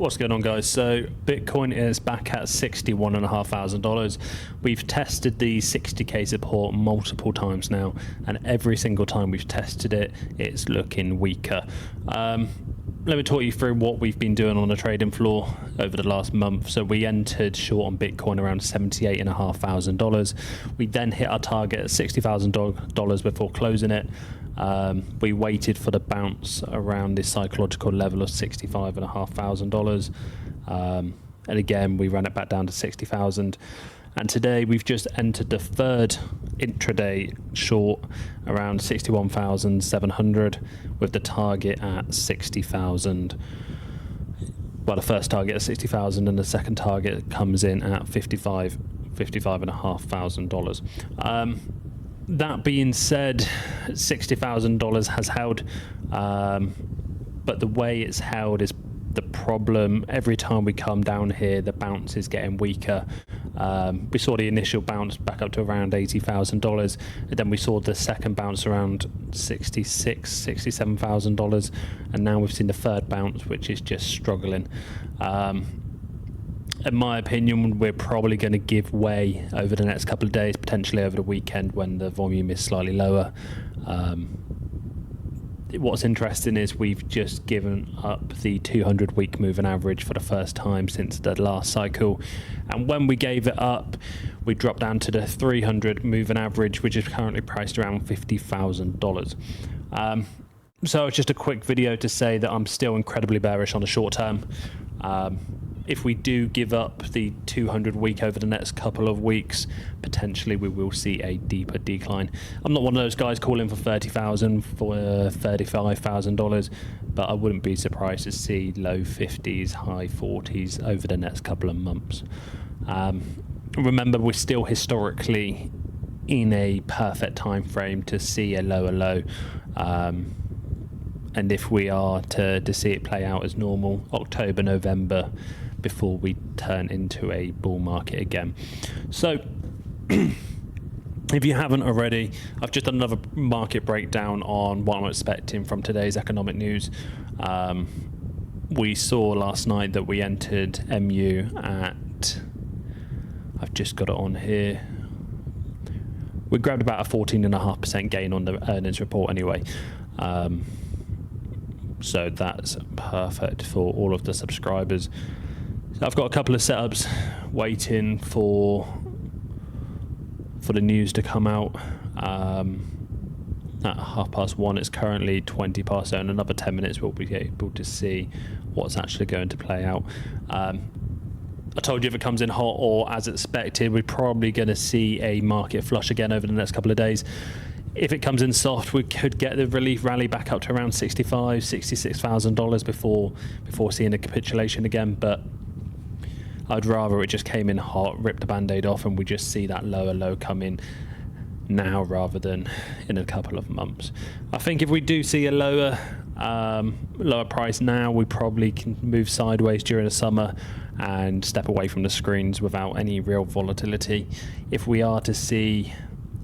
What's going on, guys? So Bitcoin is back at $61,500. We've tested the 60k support multiple times now, and every single time we've tested it, it's looking weaker. Let me talk you through what we've been doing on the trading floor over the last month. So we entered short on Bitcoin around $78,500. We then hit our target at $60,000 before closing it. We waited for the bounce around this psychological level of $65,500, and again we ran it back down to 60,000. And today we've just entered the third intraday short around 61,700 with the target at 60,000. Well, the first target at 60,000 and the second target comes in at $55,500. That being said, $60,000 has held, but the way it's held is the problem. Every time we come down here, the bounce is getting weaker. We saw the initial bounce back up to around $80,000, and then we saw the second bounce around $67,000, and now we've seen the third bounce, which is just struggling. In my opinion, we're probably going to give way over the next couple of days, potentially over the weekend when the volume is slightly lower. What's interesting is we've just given up the 200-week moving average for the first time since the last cycle, and when we gave it up, we dropped down to the 300 moving average, which is currently priced around $50,000. So it's just a quick video to say that I'm still incredibly bearish on the short term. If we do give up the 200-week over the next couple of weeks, potentially we will see a deeper decline. I'm not one of those guys calling for $30,000 for $35,000, but I wouldn't be surprised to see low 50s, high 40s over the next couple of months. Remember, we're still historically in a perfect time frame to see a lower low. And if we are to see it play out as normal, October, November, before we turn into a bull market again. So if you haven't already, I've just done another market breakdown on what I'm expecting from today's economic news. We saw last night that we entered MU at, I've just got it on here, we grabbed about a 14.5% gain on the earnings report anyway. So that's perfect for all of the subscribers. So I've got a couple of setups waiting for the news to come out. At 1:30, it's currently 20 past, so in another 10 minutes we'll be able to see what's actually going to play out. I told you if it comes in hot or as expected, we're probably going to see a market flush again over the next couple of days. If it comes in soft, we could get the relief rally back up to around $66,000 before seeing a capitulation again, but I'd rather it just came in hot, ripped the band-aid off, and we just see that lower low come in now rather than in a couple of months. I think if we do see a lower price now, we probably can move sideways during the summer and step away from the screens without any real volatility. If we are to see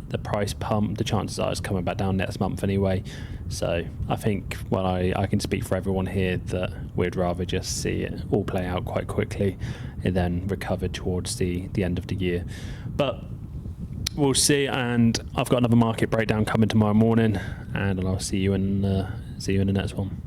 the price pump, the chances are it's coming back down next month anyway. So I think, well, I can speak for everyone here that we'd rather just see it all play out quite quickly and then recover towards the end of the year. But we'll see, and I've got another market breakdown coming tomorrow morning, and I'll see you in the next one.